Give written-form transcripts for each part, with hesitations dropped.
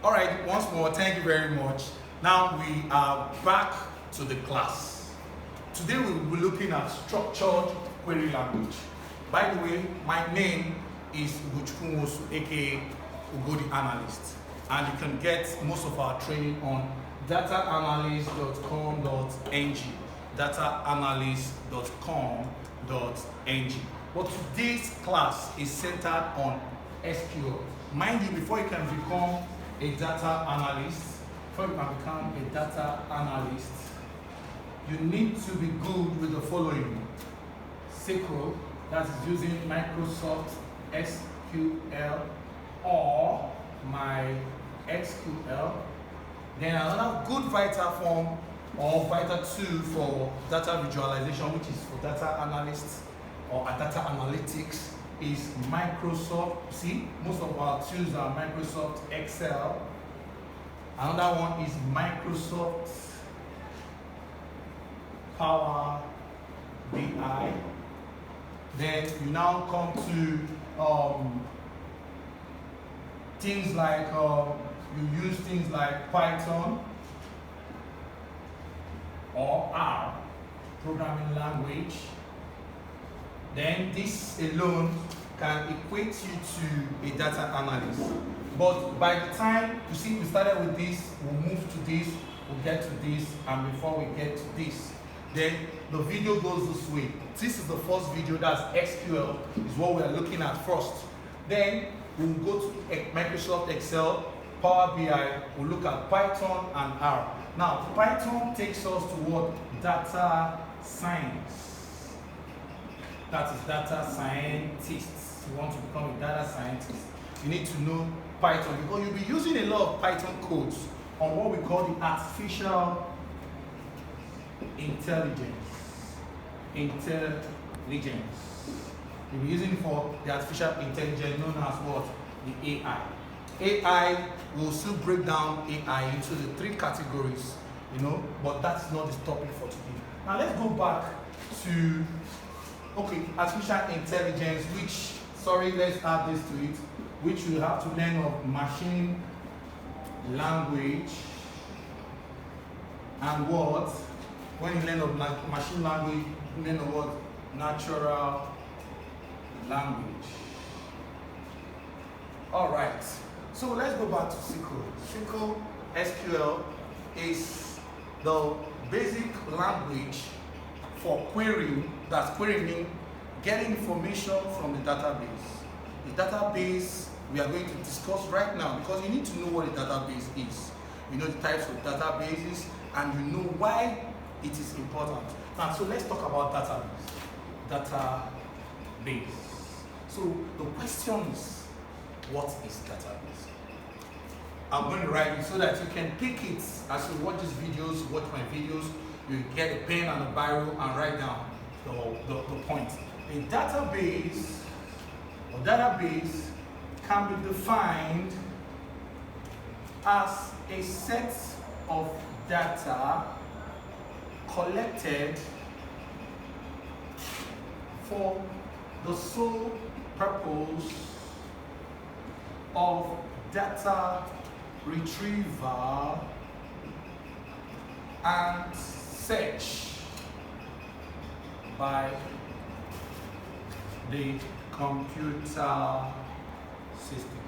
All right, once more, thank you very much. Now we are back to the class. Today we will be looking at structured query language. By the way, my name is Ugochukwu, aka Ugo the Analyst. And you can get most of our training on dataanalyst.com.ng. dataanalyst.com.ng. But today's class is centered on SQL. Mind you, before you can become a data analyst, you need to be good with the following: SQL, that's using Microsoft SQL or MySQL. Then another good vital form or vital tool for data visualization, which is for data analysts or data analytics, is Microsoft. See, most of our tools are Microsoft Excel. Another one is Microsoft Power BI. Then you now come to things like you use things like Python or R, programming language. Then this alone can equate you to a data analyst. But by the time you see we started with this, we'll move to this, we'll get to this, and before we get to this, then the video goes this way. This is the first video, that's SQL, is what we are looking at first. Then we'll go to Microsoft Excel, Power BI, we'll look at Python and R. Now, Python takes us to what? Data science. That is data scientists. You want to become a data scientist, you need to know Python, because you'll be using a lot of Python codes on what we call the artificial intelligence. You'll be using it for the artificial intelligence known as what? The AI. AI will still break down AI into the three categories, but that's not the topic for today. Now let's go back to artificial intelligence, let's add this to it, which you have to learn of machine language and what? When you learn of machine language, you learn of what? Natural language. All right, so let's go back to SQL. SQL is the basic language for querying. That's querying, getting information from the database. The database we are going to discuss right now, because you need to know what a database is. You know the types of databases, and you know why it is important. Now, so let's talk about database. So the question is, what is database? I'm going to write it so that you can pick it as you watch these videos, watch my videos. You get a pen and a biro and write down the point. A database can be defined as a set of data collected for the sole purpose of data retrieval and search by the computer system.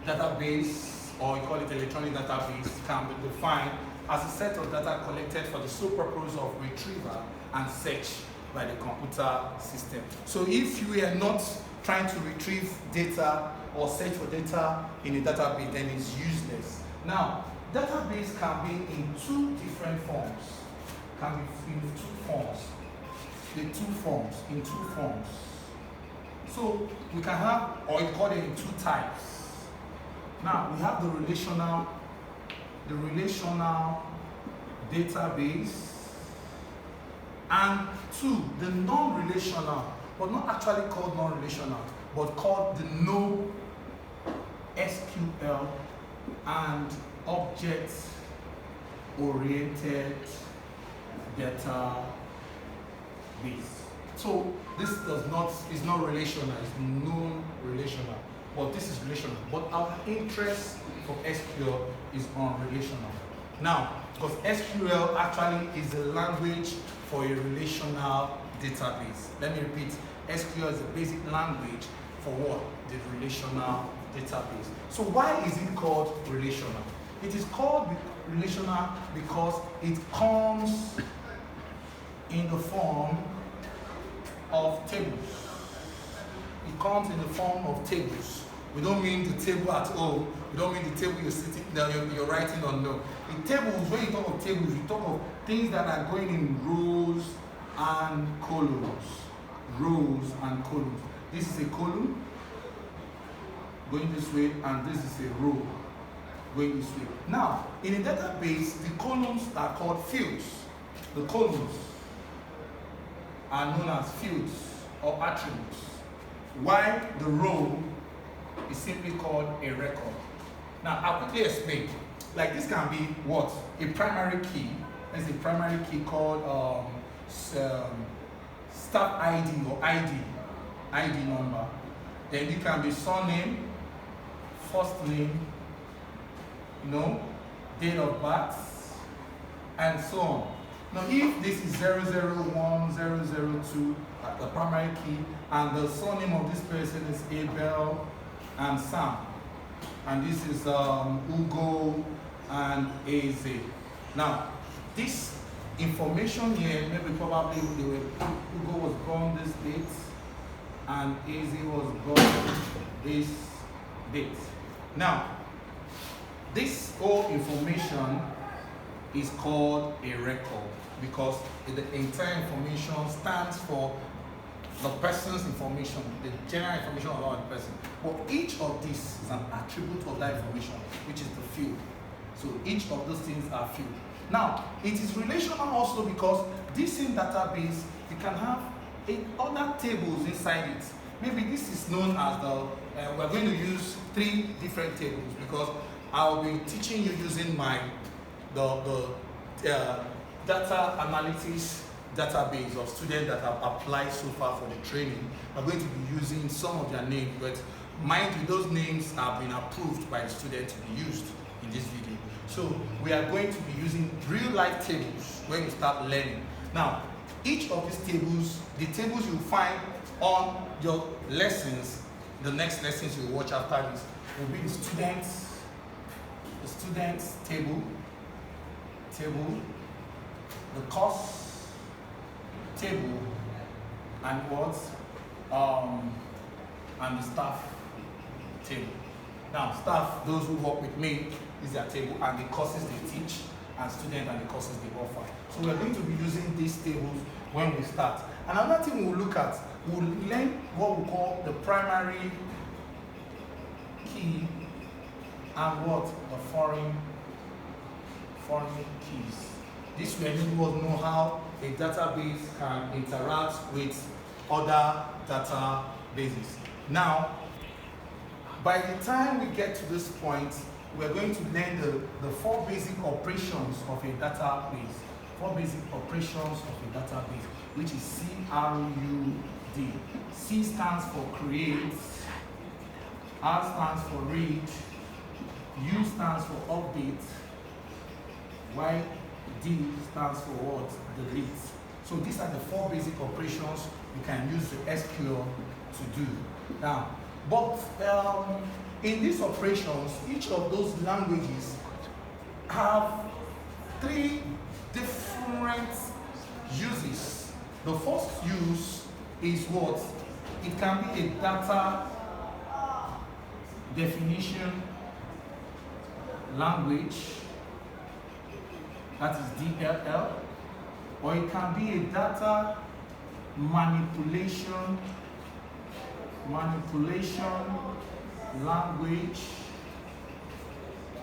Database, or you call it electronic database, can be defined as a set of data collected for the sole purpose of retrieval and search by the computer system. So if you are not trying to retrieve data or search for data in a database, then it's useless. Now, database can be in two different forms. In two forms. So we can have, or you call it in two types. Now we have the relational database, and two, the non-relational, but not actually called non-relational, but called the NoSQL and object-oriented database. So this is not relational, it's non-relational, but this is relational. But our interest for SQL is on relational. Now, because SQL actually is the language for a relational database. Let me repeat, SQL is the basic language for what? The relational database. So why is it called relational? It is called relational because it comes in the form of tables. It comes in the form of tables. We don't mean the table at all. We don't mean the table you're sitting there, you're writing on. No. In tables, when you talk of tables, you talk of things that are going in rows and columns. Rows and columns. This is a column going this way, and this is a row going this way. Now, in a database, the columns are called fields. The columns are known as fields or attributes. While the row is simply called a record. Now, I'll quickly explain. Like this can be what? A primary key. There's a primary key called staff ID or ID number. Then it can be surname, first name, date of birth, and so on. Now, if this is 001, 002, the primary key, and the surname of this person is Abel and Sam, and this is Ugo and Eze. Now, this information here, maybe probably Ugo was born this date, and Eze was born this date. Now, this whole information is called a record because the entire information stands for the person's information, the general information about the person. But each of these is an attribute of that information, which is the field. So each of those things are field. Now, it is relational also because this same database, you can have other tables inside it. Maybe this is known as we're going to use 3 different tables because I'll be teaching you using the data analytics database of students that have applied so far for the training. I'm going to be using some of their names, but mind you, those names have been approved by the student to be used in this video. So we are going to be using real life tables when you start learning. Now, each of these tables, the tables you find on your lessons, the next lessons you watch after this, will be the students table, the course table, and what? And the staff table. Now, staff, those who work with me, is their table, and the courses they teach, and students and the courses they offer. So we're going to be using these tables when we start. Another thing we'll look at, we'll learn what we call the primary key and what? The foreign keys. This will enable us know how a database can interact with other databases. Now, by the time we get to this point, we're going to learn the 4 basic operations of a database. 4 basic operations of a database, which is CRUD. C stands for create, R stands for read, U stands for update, Y, D stands for what? Delete. So these are the 4 basic operations you can use the SQL to do. Now, but in these operations, each of those languages have 3 different uses. The first use is what? It can be a data definition language, that is DLL, or it can be a data manipulation language,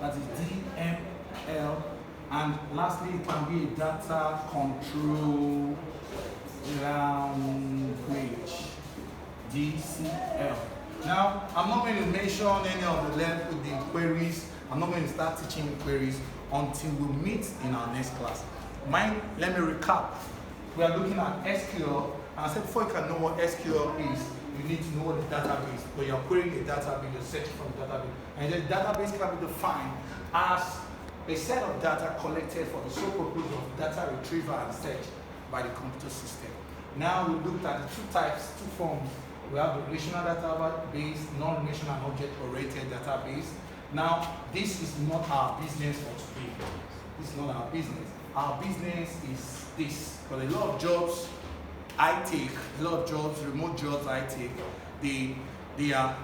that is DML, and lastly it can be a data control language, DCL. Now, I'm not going to mention any of the queries. I'm not going to start teaching you queries until we meet in our next class. Let me recap. We are looking at SQL, and I said before you can know what SQL is, you you need to know what the database, when you're querying a database, you're searching from the database. And the database can be defined as a set of data collected for the sole purpose of data retrieval and search by the computer system. Now we looked at the two types, two forms. We have the relational database, non-relational and object-oriented database. Now, this is not our business for today. This is not our business. Our business is this. Because a lot of jobs I take, a lot of jobs, remote jobs I take, they are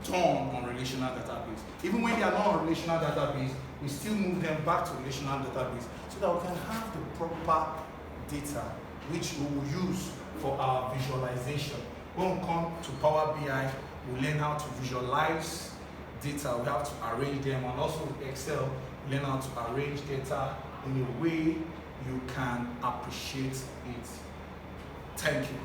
done on relational database. Even when they are not on relational database, we still move them back to relational database so that we can have the proper data which we will use for our visualization. When we come to Power BI, we learn how to visualize data. We have to arrange them, and also with Excel, we learn how to arrange data in a way you can appreciate it. Thank you.